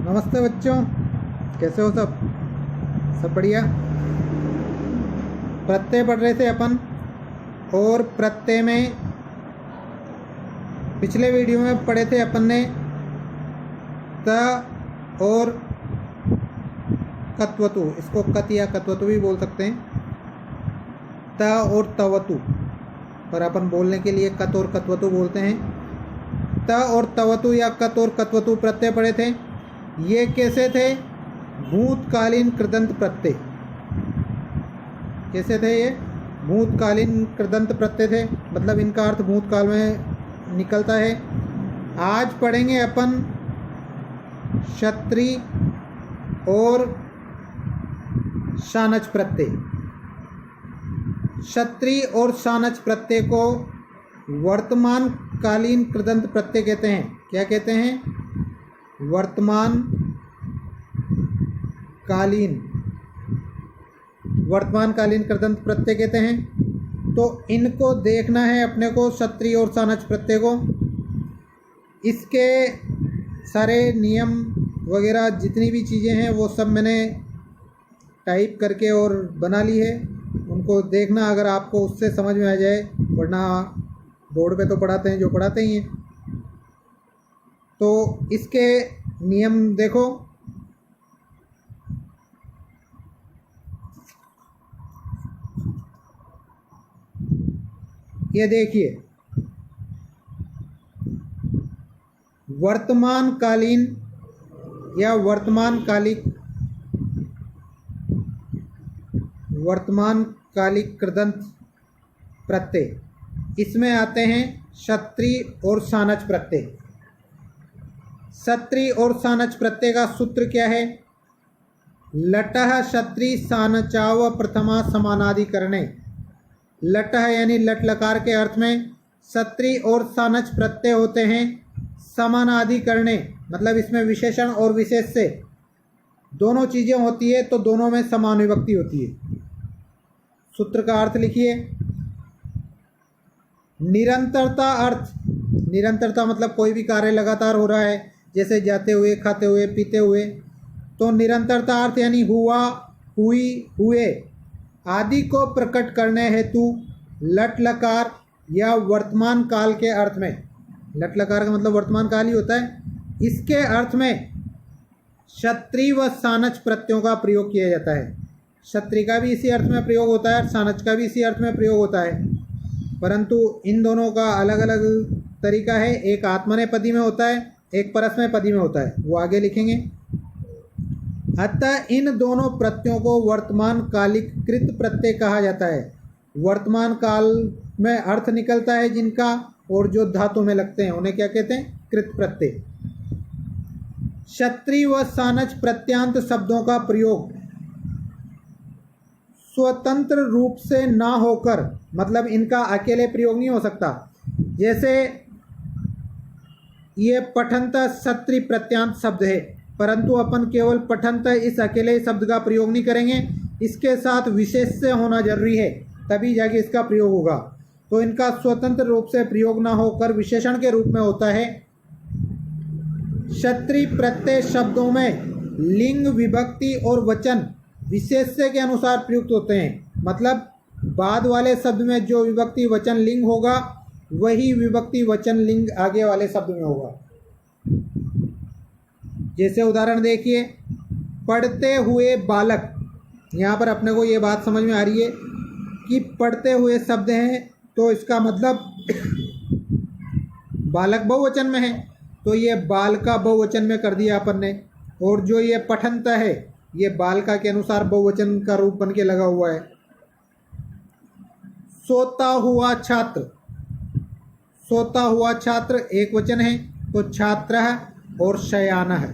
नमस्ते बच्चों, कैसे हो सब? सब बढ़िया। प्रत्यय पढ़ रहे थे अपन, और प्रत्यय में पिछले वीडियो में पढ़े थे अपन ने त और कत्वतु। इसको कत या कत्वतु भी बोल सकते हैं। त और तवतु, पर अपन बोलने के लिए कत और कत्वतु बोलते हैं। त और तवतु या कत और कत्वतु प्रत्यय पढ़े थे। ये कैसे थे? भूतकालीन कृदंत प्रत्यय। कैसे थे ये? भूतकालीन कृदंत प्रत्यय थे, मतलब इनका अर्थ भूतकाल में निकलता है। आज पढ़ेंगे अपन क्षत्रि और शानच प्रत्यय। क्षत्रि और शानच प्रत्यय को वर्तमान कालीन कृदंत प्रत्यय कहते हैं। क्या कहते हैं? वर्तमान कालीन कृदंत प्रत्यय कहते हैं। तो इनको देखना है अपने को, क्षत्रि और शानच प्रत्यय को। इसके सारे नियम वगैरह जितनी भी चीज़ें हैं वो सब मैंने टाइप करके और बना ली है। उनको देखना अगर आपको उससे समझ में आ जाए, वरना बोर्ड पे तो पढ़ाते हैं जो पढ़ाते ही हैं। तो इसके नियम देखो। ये देखिए, वर्तमान कालीन या वर्तमान कालिक कृदंत प्रत्यय, इसमें आते हैं क्षत्रि और शानच प्रत्यय। क्षत्रि और शानच प्रत्यय का सूत्र क्या है? लटः क्षत्रि शानचाव प्रथमा समानाधिकरणे। लटः यानी लट लकार के अर्थ में क्षत्रि और शानच प्रत्यय होते हैं समानाधिकरणे, मतलब इसमें विशेषण और विशेष से दोनों चीज़ें होती है, तो दोनों में समान विभक्ति होती है। सूत्र का अर्थ लिखिए। निरंतरता अर्थ, निरंतरता मतलब कोई भी कार्य लगातार हो रहा है, जैसे जाते हुए, खाते हुए, पीते हुए। तो निरंतरता अर्थ यानी हुआ, हुई, हुए आदि को प्रकट करने हेतु लट लकार या वर्तमान काल के अर्थ में, लट लकार का मतलब वर्तमान काल ही होता है, इसके अर्थ में क्षत्रि व शानच प्रत्ययों का प्रयोग किया जाता है। क्षत्रि का भी इसी अर्थ में प्रयोग होता है, शानच का भी इसी अर्थ में प्रयोग होता है, परंतु इन दोनों का अलग अलग तरीका है। एक आत्मनेपदी में होता है, एक परस्मैपदी में होता है, वो आगे लिखेंगे। अतः इन दोनों प्रत्ययों को वर्तमान कालिक कृत प्रत्यय कहा जाता है। वर्तमान काल में अर्थ निकलता है जिनका, और जो धातु में लगते हैं उन्हें क्या कहते हैं? कृत प्रत्यय। क्षत्रि व शानच प्रत्यांत शब्दों का प्रयोग स्वतंत्र रूप से ना होकर, मतलब इनका अकेले प्रयोग नहीं हो सकता। जैसे ये पठंत क्षत्रि प्रत्यांत शब्द है, परंतु अपन केवल पठंत इस अकेले शब्द का प्रयोग नहीं करेंगे, इसके साथ विशेष से होना जरूरी है, तभी जाके इसका प्रयोग होगा। तो इनका स्वतंत्र रूप से प्रयोग ना होकर विशेषण के रूप में होता है। क्षत्रि प्रत्यय शब्दों में लिंग, विभक्ति और वचन विशेष्य के अनुसार प्रयुक्त होते हैं, मतलब बाद वाले शब्द में जो विभक्ति वचन लिंग होगा, वही विभक्ति वचन लिंग आगे वाले शब्द में होगा। जैसे उदाहरण देखिए, पढ़ते हुए बालक। यहाँ पर अपने को ये बात समझ में आ रही है कि पढ़ते हुए शब्द है, तो इसका मतलब बालक बहुवचन में है, तो ये बालका बहुवचन में कर दिया अपन ने। और जो ये पठंत है, ये बालका के अनुसार बहुवचन का रूप बन के लगा हुआ है। सोता हुआ छात्र, सोता हुआ छात्र एक वचन है, तो छात्रः और शयानः,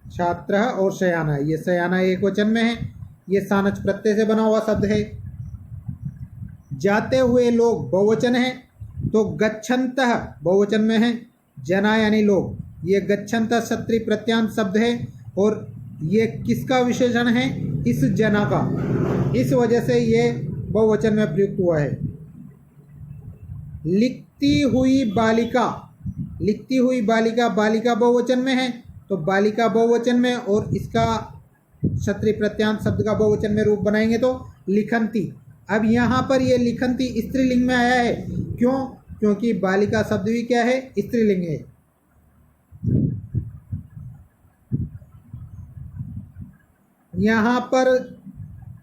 छात्रः और शयानः, ये शयानः एक वचन में है, ये शानच प्रत्यय से बना हुआ शब्द है। जाते हुए लोग बहुवचन है, तो गच्छन्तः बहुवचन में है, जना यानी लोग, ये गच्छन्तः क्षत्रि प्रत्यांत शब्द है, और ये किसका विशेषण है? इस जना का, इस वजह से ये बहुवचन में प्रयुक्त हुआ है। लिखती हुई बालिका, लिखती हुई बालिका, बालिका बहुवचन में है, तो बालिका बहुवचन में और इसका क्षत्रिय प्रत्यांत शब्द का बहुवचन में रूप बनाएंगे तो लिखंती। अब यहाँ पर ये लिखंती स्त्रीलिंग में आया है, क्यों? क्योंकि बालिका शब्द भी क्या है? स्त्रीलिंग है। यहाँ पर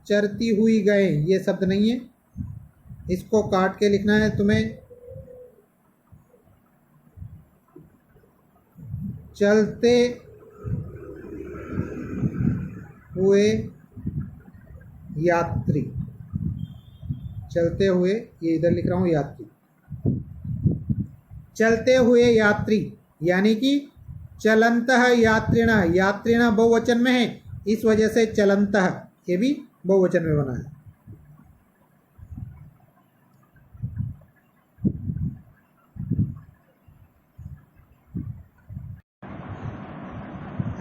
चरती हुई गए ये शब्द नहीं है, इसको काट के लिखना है तुम्हें। चलते हुए यात्री, चलते हुए, ये इधर लिख रहा हूँ यात्री, चलते हुए यात्री यानी कि चलंतः यात्रिणः, यात्रिणः बहुवचन में है, इस वजह से चलंतः ये भी बहुवचन में बना है।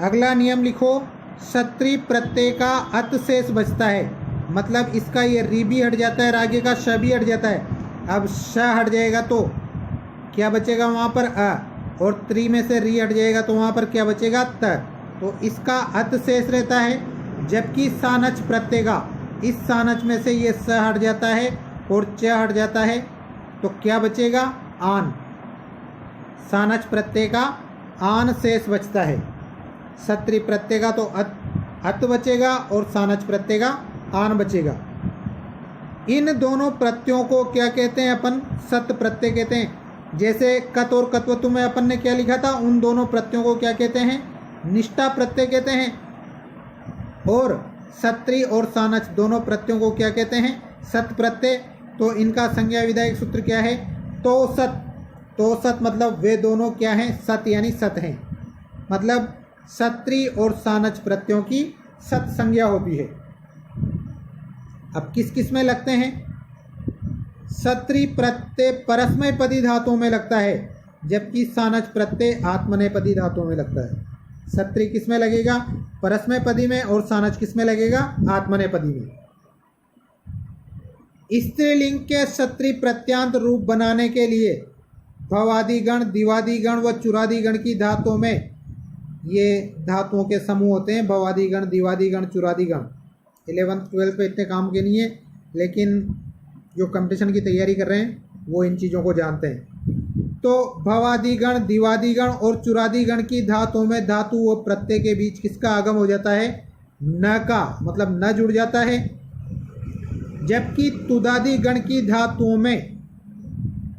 अगला नियम लिखो, क्षत्रिय प्रत्यय का अत शेष बचता है, मतलब इसका ये री भी हट जाता है और आगे का श भी हट जाता है। अब श हट जाएगा तो क्या बचेगा वहाँ पर? अ, और त्रि में से री हट जाएगा तो वहाँ पर क्या बचेगा? त। तो इसका अत शेष रहता है, जबकि सानच प्रत्यय का, इस सानच में से ये स हट जाता है और च हट जाता है, तो क्या बचेगा? आन। सानच प्रत्यय का आन शेष बचता है। क्षत्रिय प्रत्यय का तो अत बचेगा और सानच प्रत्यय का आन बचेगा। इन दोनों प्रत्ययों को क्या कहते हैं अपन? सत प्रत्यय कहते हैं। जैसे कत और कत्वतु में अपन ने क्या लिखा था? उन दोनों प्रत्ययों को क्या कहते हैं? निष्ठा प्रत्यय कहते हैं। और क्षत्रिय और सानच दोनों प्रत्ययों को क्या कहते हैं? सत प्रत्यय। तो इनका संज्ञा विधायक सूत्र क्या है? तो सत। तो सत मतलब वे दोनों क्या हैं? सत यानी सत हैं। मतलब क्षत्रिय और सानच प्रत्ययों की सत संज्ञा होती है। अब किस किस में लगते हैं? क्षत्रिय प्रत्यय परस्मैपदी धातुओं में लगता है, जबकि सानच प्रत्यय आत्मनेपदी धातुओं में लगता है। क्षत्रिय किस में लगेगा? परस्मैपदी में, और सानच किस में लगेगा? आत्मनेपदी में। स्त्रीलिंग के क्षत्रिय प्रत्यांत रूप बनाने के लिए भवादिगण, दिवादिगण व चुरादिगण की धातुओं में, ये धातुओं के समूह होते हैं, भवादिगण, दिवादिगण, चुरादिगण। 11th 12th पे इतने काम के नहीं है, लेकिन जो कंपटीशन की तैयारी कर रहे हैं वो इन चीज़ों को जानते हैं। तो भवादिगण, दिवादिगण और चुरादिगण की धातुओं में धातु व प्रत्यय के बीच किसका आगम हो जाता है? न का, मतलब न जुड़ जाता है। जबकि तुदादिगण की धातुओं में,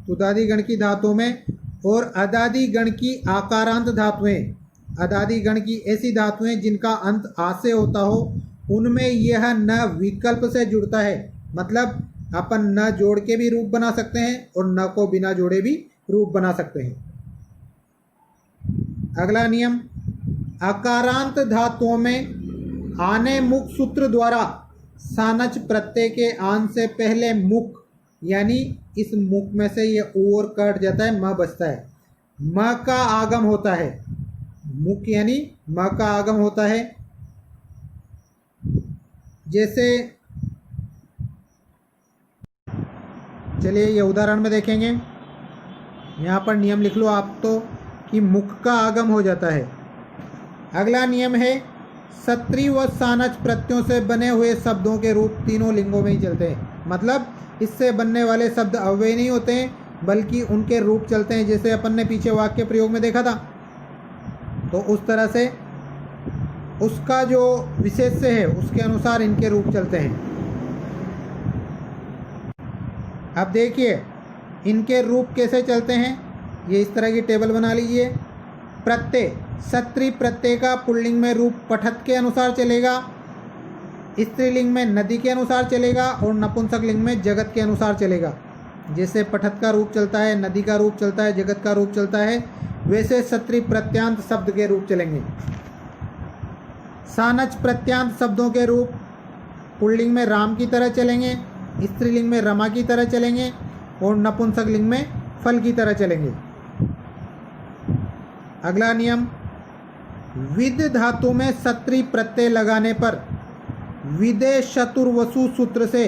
तुदादिगण की धातुओं में और अदादिगण की आकारांत धातुएं, अदादिगण की ऐसी धातुएं जिनका अंत आ से होता हो, उनमें यह न विकल्प से जुड़ता है। मतलब अपन न जोड़ के भी रूप बना सकते हैं और न को बिना जोड़े भी रूप बना सकते हैं। अगला नियम, अकारांत धातुओं में आने मुख सूत्र द्वारा सानच प्रत्यय के आन से पहले मुख, यानी इस मुख में से ये ऊ और कट जाता है, म बचता है। म का आगम होता है, मुख यानी म का आगम होता है। जैसे चलिए ये उदाहरण में देखेंगे, यहाँ पर नियम लिख लो आप तो कि मुख का आगम हो जाता है। अगला नियम है, क्षत्रिय व सानच प्रत्ययों से बने हुए शब्दों के रूप तीनों लिंगों में ही चलते हैं। मतलब इससे बनने वाले शब्द अव्यय नहीं होते हैं, बल्कि उनके रूप चलते हैं। जैसे अपन ने पीछे वाक्य प्रयोग में देखा था, तो उस तरह से उसका जो विशेष्य है उसके अनुसार इनके रूप चलते हैं। अब देखिए इनके रूप कैसे चलते हैं, ये इस तरह की टेबल बना लीजिए। प्रत्यय, क्षत्रिय प्रत्यय का पुल्लिंग में रूप पठत के अनुसार चलेगा, स्त्रीलिंग में नदी के अनुसार चलेगा और नपुंसक लिंग में जगत के अनुसार चलेगा। जैसे पठत का रूप चलता है, नदी का रूप चलता है, जगत का रूप चलता है, वैसे क्षत्रिय प्रत्यांत शब्द के रूप चलेंगे। सानच प्रत्यांत शब्दों के रूप पुल्लिंग में राम की तरह चलेंगे, स्त्रीलिंग में रमा की तरह चलेंगे और नपुंसक लिंग में फल की तरह चलेंगे। अगला नियम, विद धातु में क्षत्रिय प्रत्यय लगाने पर विदे चतुर्वसु सूत्र से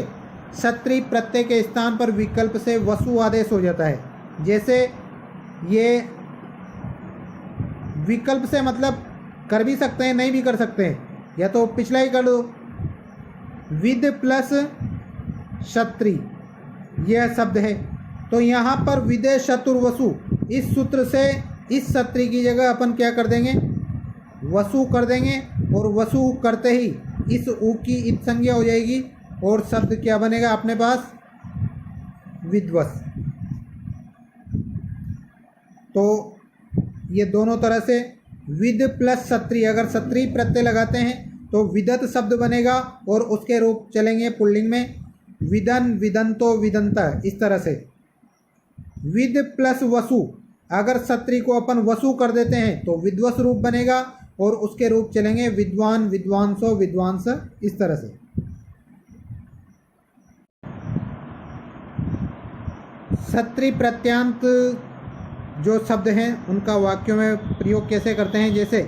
क्षत्रिय प्रत्यय के स्थान पर विकल्प से वसु आदेश हो जाता है। जैसे ये विकल्प से मतलब कर भी सकते हैं, नहीं भी कर सकते हैं, या तो पिछला ही कर दो। विद प्लस क्षत्रि यह शब्द है, तो यहाँ पर विदे शत्रुवसु इस सूत्र से इस क्षत्रि की जगह अपन क्या कर देंगे, वसु कर देंगे, और वसु करते ही इस उ की इत संज्ञा हो जाएगी और शब्द क्या बनेगा अपने पास, विद्वस। तो ये दोनों तरह से विद प्लस क्षत्रि, अगर क्षत्रि प्रत्यय लगाते हैं तो विदत शब्द बनेगा और उसके रूप चलेंगे पुल्लिंग में, विदन, विदंतो, विदंता, इस तरह से। विद प्लस वसु, अगर क्षत्रि को अपन वसु कर देते हैं तो विद्वस रूप बनेगा और उसके रूप चलेंगे विद्वान, विद्वांसो, विद्वांस, इस तरह से। क्षत्रि प्रत्यांत जो शब्द हैं उनका वाक्यों में प्रयोग कैसे करते हैं, जैसे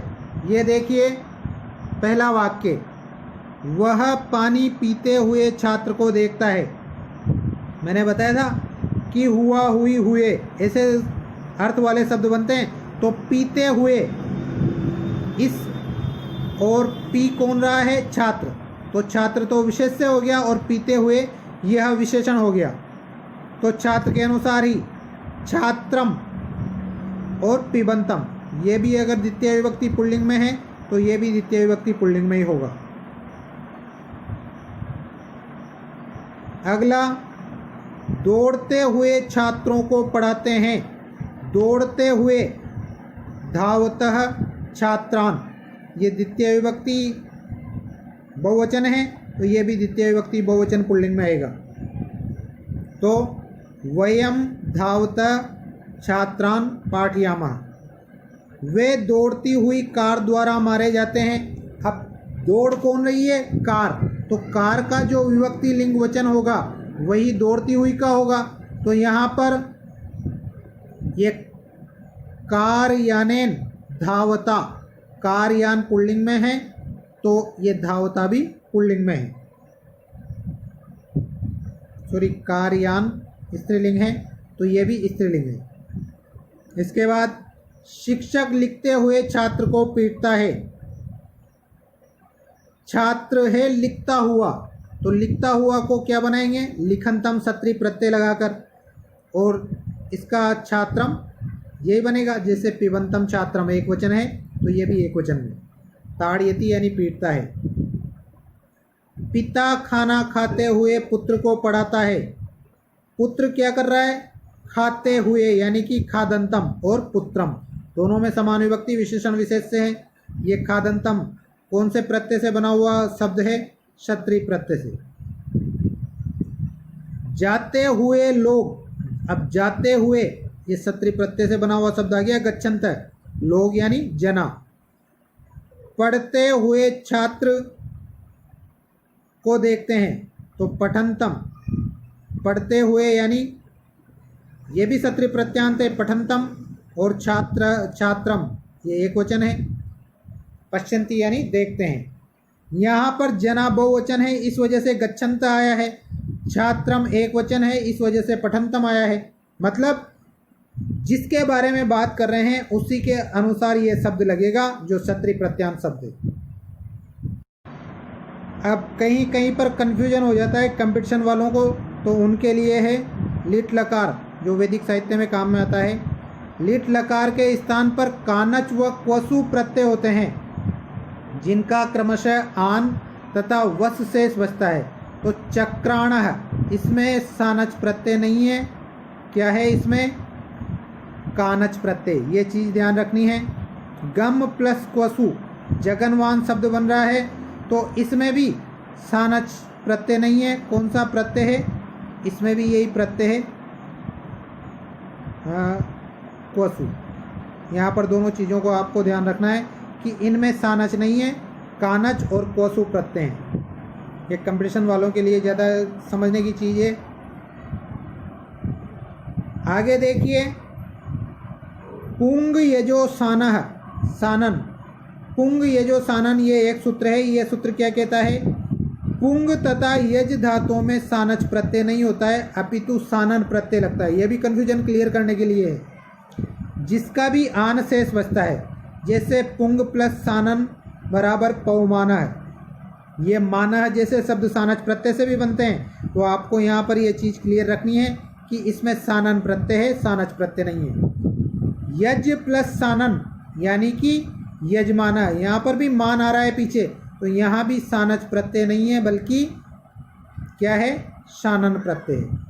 ये देखिए पहला वाक्य, वह पानी पीते हुए छात्र को देखता है। मैंने बताया था कि हुआ, हुई, हुए ऐसे अर्थ वाले शब्द बनते हैं। तो पीते हुए, इस और पी कौन रहा है, छात्र, तो छात्र तो विशेष्य हो गया और पीते हुए यह विशेषण हो गया। तो छात्र के अनुसार ही छात्रम और पिबंतम, ये भी अगर द्वितीय विभक्ति पुल्लिंग में है तो ये भी द्वितीय विभक्ति पुल्लिंग में ही होगा। अगला, दौड़ते हुए छात्रों को पढ़ाते हैं। दौड़ते हुए, धावतः छात्रान, ये द्वितीय विभक्ति बहुवचन है तो ये भी द्वितीय विभक्ति बहुवचन पुल्लिंग में आएगा। तो वयम धावतः छात्रान पाठयामः, वे दौड़ती हुई कार द्वारा मारे जाते हैं। अब दौड़ कौन रही है, कार, तो कार का जो विभक्ति लिंग वचन होगा वही दौड़ती हुई का होगा। तो यहाँ पर ये कार यानेन धावता, कार यान पुल्लिंग में है तो ये धावता भी पुल्लिंग में है। सॉरी, कार यान स्त्रीलिंग है तो ये भी स्त्रीलिंग है। इसके बाद, शिक्षक लिखते हुए छात्र को पीटता है। छात्र है लिखता हुआ, तो लिखता हुआ को क्या बनाएंगे, लिखनतम क्षत्रि प्रत्यय लगाकर, और इसका छात्रम यही बनेगा। जैसे पिबंतम छात्रम एक वचन है तो ये भी एक वचन में। ताड़यति यानी पीटता है। पिता खाना खाते हुए पुत्र को पढ़ाता है। पुत्र क्या कर रहा है, खाते हुए, यानी कि खादंतम और पुत्रम दोनों में समान विभक्ति विशेषण विशेष से है। ये खादंतम कौन से प्रत्यय से बना हुआ शब्द है, क्षत्रि प्रत्यय से। जाते हुए लोग, अब जाते हुए ये क्षत्रि प्रत्यय से बना हुआ शब्द आ गया गच्छन्त, लोग यानी जना। पढ़ते हुए छात्र को देखते हैं तो पठंतम, पढ़ते हुए यानी ये भी क्षत्रि प्रत्यांत है, पठंतम, और छात्र, छात्रम ये एक वचन है। पश्यन्ति यानी देखते हैं। यहाँ पर जना बहुवचन है इस वजह से गच्छन्त आया है, छात्रम एक वचन है इस वजह से पठंतम आया है। मतलब जिसके बारे में बात कर रहे हैं उसी के अनुसार ये शब्द लगेगा जो क्षत्रि प्रत्यांत शब्द है। अब कहीं कहीं पर कन्फ्यूजन हो जाता है कंपटीशन वालों को, तो उनके लिए है लिट लकार जो वैदिक साहित्य में काम में आता है। लिट लकार के स्थान पर कानच व क्वसु प्रत्यय होते हैं जिनका क्रमशः आन तथा वस शेष बचता है। तो चक्राण, इसमें सानच प्रत्यय नहीं है, क्या है इसमें, कानच प्रत्यय, ये चीज़ ध्यान रखनी है। गम प्लस क्वसु जगनवान शब्द बन रहा है तो इसमें भी सानच प्रत्यय नहीं है। कौन सा प्रत्यय है, इसमें भी यही प्रत्यय है क्वसु। यहाँ पर दोनों चीज़ों को आपको ध्यान रखना है कि इनमें सानच नहीं है, कानच और क्वसु प्रत्यय हैं। ये कंपटीशन वालों के लिए ज़्यादा समझने की चीज़ है। आगे देखिए, पुंग यजो सानह, सानन, पुंग यजो सानन ये एक सूत्र है। ये सूत्र क्या कहता है, पुंग तथा यज धातुओं में सानच प्रत्यय नहीं होता है अपितु सानन प्रत्यय लगता है। यह भी कन्फ्यूजन क्लियर करने के लिए है। जिसका भी आन शेष बचता है, जैसे पुंग प्लस सानन बराबर पवमानः, ये मानः जैसे शब्द सानच प्रत्यय से भी बनते हैं, तो आपको यहाँ पर ये चीज़ क्लियर रखनी है कि इसमें सानन प्रत्यय है, सानच प्रत्यय नहीं है। यज प्लस सानन यानी कि यजमानः, यहाँ पर भी मान आ रहा है पीछे, तो यहाँ भी सानच प्रत्यय नहीं है बल्कि क्या है, शानन प्रत्यय है।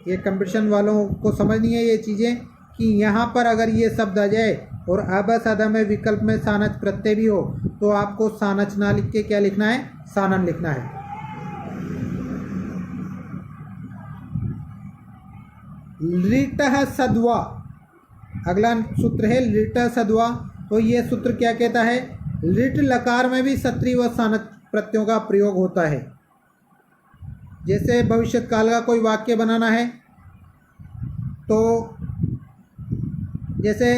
ये कंपटीशन वालों को समझनी है ये चीज़ें कि यहाँ पर अगर ये शब्द आ जाए और अबसद में विकल्प में सानच प्रत्यय भी हो तो आपको सानच ना लिख के क्या लिखना है, सानन लिखना है। लिटः सद्वा, अगला सूत्र है लिटः सद्वा। तो ये सूत्र क्या कहता है, लिट लकार में भी सत्री व सानच प्रत्ययों का प्रयोग होता है। जैसे भविष्य काल का कोई वाक्य बनाना है तो जैसे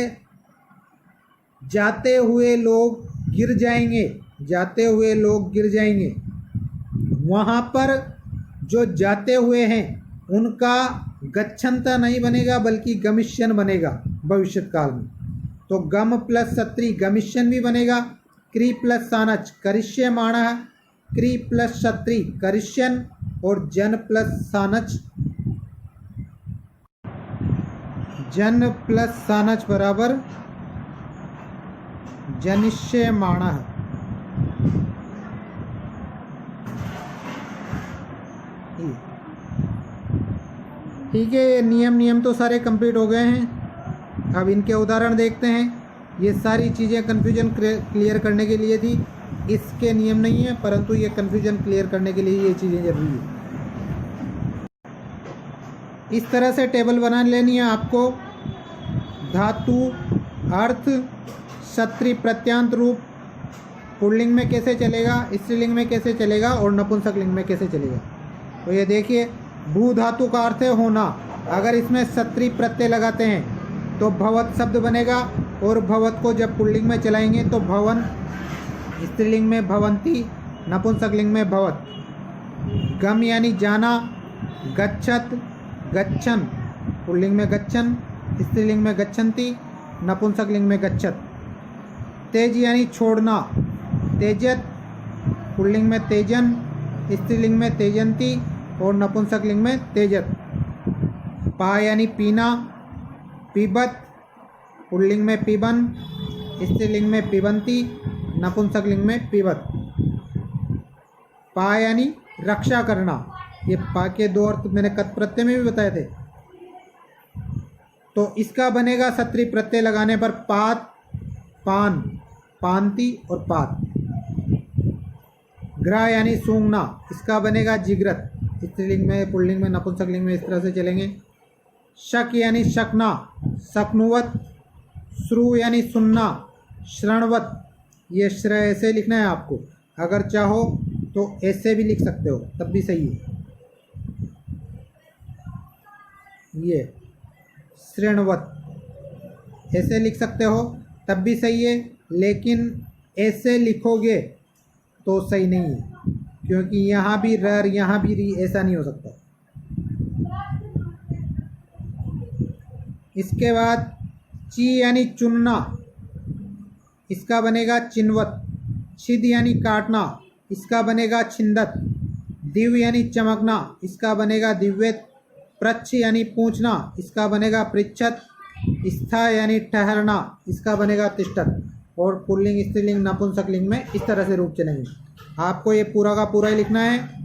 जाते हुए लोग गिर जाएंगे, जाते हुए लोग गिर जाएंगे, वहाँ पर जो जाते हुए हैं उनका गच्छन्ता नहीं बनेगा बल्कि गमिष्यन बनेगा भविष्य काल में। तो गम प्लस सत्री गमिष्यन भी बनेगा। क्री प्लस सानच करिष्यमाणः, क्री प्लस सत्री करिष्यन, और जन प्लस सानच, जन प्लस सानच बराबर जनिष्यमाणः। ठीक है, नियम तो सारे कंप्लीट हो गए हैं। अब इनके उदाहरण देखते हैं। ये सारी चीज़ें कन्फ्यूजन क्लियर करने के लिए थी, इसके नियम नहीं है परंतु ये कन्फ्यूजन क्लियर करने के लिए ये चीज़ें जरूरी है। इस तरह से टेबल बना लेनी है आपको। धातु, अर्थ, सत्री प्रत्यांत रूप पुल्लिंग में कैसे चलेगा, स्त्रीलिंग में कैसे चलेगा और नपुंसकलिंग में कैसे चलेगा। तो ये देखिए, भू धातु का अर्थ है होना। अगर इसमें सत्री प्रत्यय लगाते हैं तो भवत शब्द बनेगा, और भवत को जब पुल्लिंग में चलाएंगे तो भवन, स्त्रीलिंग में भवंती, नपुंसकलिंग में भवत। गम यानी जाना, गच्छत, गच्छन, पुल्लिंग में गच्छन, स्त्रीलिंग में गच्छन्ति, नपुंसकलिंग में गच्छत। तेज यानी छोड़ना, तेजत, पुल्लिंग में तेजन, स्त्रीलिंग में तेजंती और नपुंसकलिंग में तेजत। पा यानी पीना, पीबत, पुल्लिंग में पीबन, स्त्रीलिंग में पीबंती, नपुंसकलिंग में पीबत। पा यानी रक्षा करना। ये पा के दो अर्थ मैंने कत प्रत्यय में भी बताए थे। तो इसका बनेगा सत्री प्रत्यय लगाने पर पात, पान, पांति और पात। ग्रह यानी सूंघना, इसका बनेगा जिगरत, स्त्रीलिंग में, पुल्लिंग में, नपुंसकलिंग में इस तरह से चलेंगे। शक यानी शकना, शकनुवत। श्रु यानी सुनना, श्रणवत। ये श्रय ऐसे लिखना है आपको, अगर चाहो तो ऐसे भी लिख सकते हो तब भी सही है। ये श्रेणवत ऐसे लिख सकते हो तब भी सही है, लेकिन ऐसे लिखोगे तो सही नहीं है, क्योंकि यहाँ भी रर यहाँ भी री, ऐसा नहीं हो सकता। इसके बाद ची यानी चुनना, इसका बनेगा चिन्वत। छिद यानी काटना, इसका बनेगा छिंदत। दिव्य यानी चमकना, इसका बनेगा दिव्यत। प्रच्छ यानी पूछना, इसका बनेगा पृच्छत। स्था यानी ठहरना, इसका बनेगा तिष्ठत। और पुल्लिंग, स्त्रीलिंग, नपुंसकलिंग में इस तरह से रूप चलेंगे। आपको ये पूरा का पूरा ही लिखना है।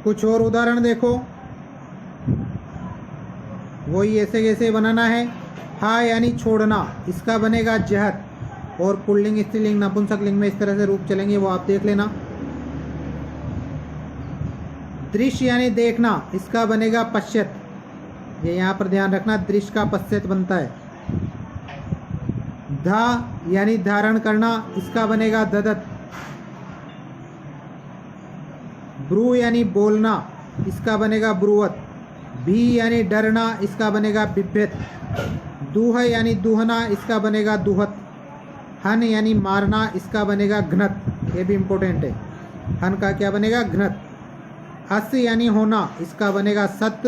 कुछ और उदाहरण देखो, वही ऐसे कैसे बनाना है। हा यानी छोड़ना, इसका बनेगा जहत। और पुल्लिंग, स्त्रीलिंग, नपुंसकलिंग में इस तरह से रूप चलेंगे, वो आप देख लेना। दृश्य यानी देखना, इसका बनेगा पश्यत। ये यहाँ पर ध्यान रखना, दृश्य का पश्यत बनता है। धा यानी धारण करना, इसका बनेगा ददत। ब्रू यानी बोलना, इसका बनेगा ब्रुवत। भी यानी डरना, इसका बनेगा बिभ्यत। दूह यानी दूहना, इसका बनेगा दुहत। हन यानी मारना, इसका बनेगा घ्नत। ये भी इम्पोर्टेंट है। हन का क्या बनेगा? घ्नत। अस यानी होना, इसका बनेगा सत।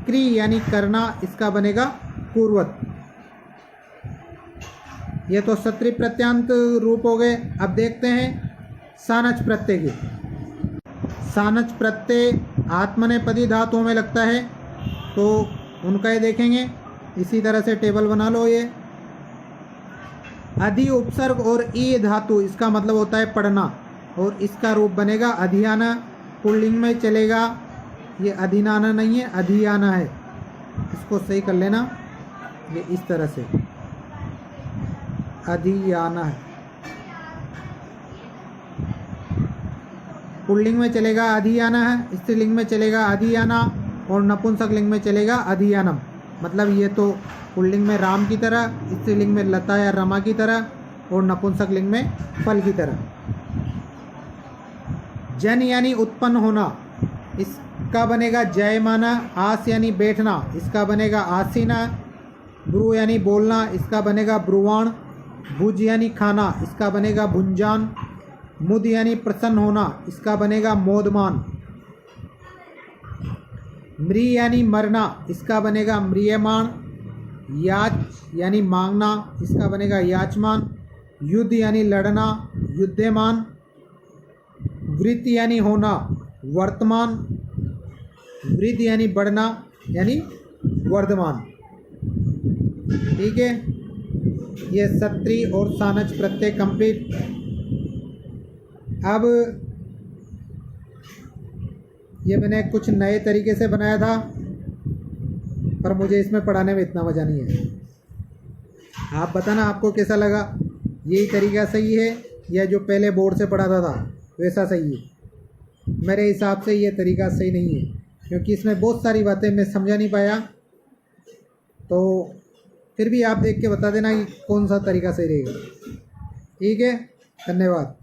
क्री यानी करना, इसका बनेगा पूर्वत। ये तो सत्री प्रत्यांत रूप हो गए। अब देखते हैं सानच प्रत्यय की। सानच प्रत्यय आत्मनेपदी धातुओं में लगता है, तो उनका ये देखेंगे। इसी तरह से टेबल बना लो। ये अधि उपसर्ग और ई धातु, इसका मतलब होता है पढ़ना, और इसका रूप बनेगा अधियाना। पुल्लिंग में चलेगा, ये अधिनाना नहीं है, अधियाना है। इसको सही कर लेना, ये इस तरह से अधियाना है। पुल्लिंग में चलेगा अधियाना है, स्त्रीलिंग में चलेगा अधियाना, और नपुंसक लिंग में चलेगा अधियानम। मतलब ये तो पुल्लिंग में राम की तरह, स्त्रीलिंग में लता या रमा की तरह, और नपुंसक लिंग में फल की तरह। जन यानी उत्पन्न होना, इसका बनेगा जयमाना। आस यानी बैठना, इसका बनेगा आसीना। ब्रू यानी बोलना, इसका बनेगा ब्रुवाण। भुज यानी खाना, इसका बनेगा भुंजान। मुद यानी प्रसन्न होना, इसका बनेगा मोदमान। मृ यानी मरना, इसका बनेगा म्रियमाण। याच यानी मांगना, इसका बनेगा याचमान। युद्ध यानी लड़ना, युद्धमान। वृत्त यानी होना, वर्तमान। वृद्ध यानी बढ़ना, यानी वर्धमान। ठीक है, ये सत्री और सानच प्रत्यय कंप्लीट। अब ये मैंने कुछ नए तरीके से बनाया था, पर मुझे इसमें पढ़ाने में इतना मज़ा नहीं है। आप बताना आपको कैसा लगा। यही तरीका सही है या जो पहले बोर्ड से पढ़ाता था वैसा सही है? मेरे हिसाब से ये तरीका सही नहीं है, क्योंकि इसमें बहुत सारी बातें मैं समझा नहीं पाया। तो फिर भी आप देख के बता देना कि कौन सा तरीका सही रहेगा। ठीक है, धन्यवाद।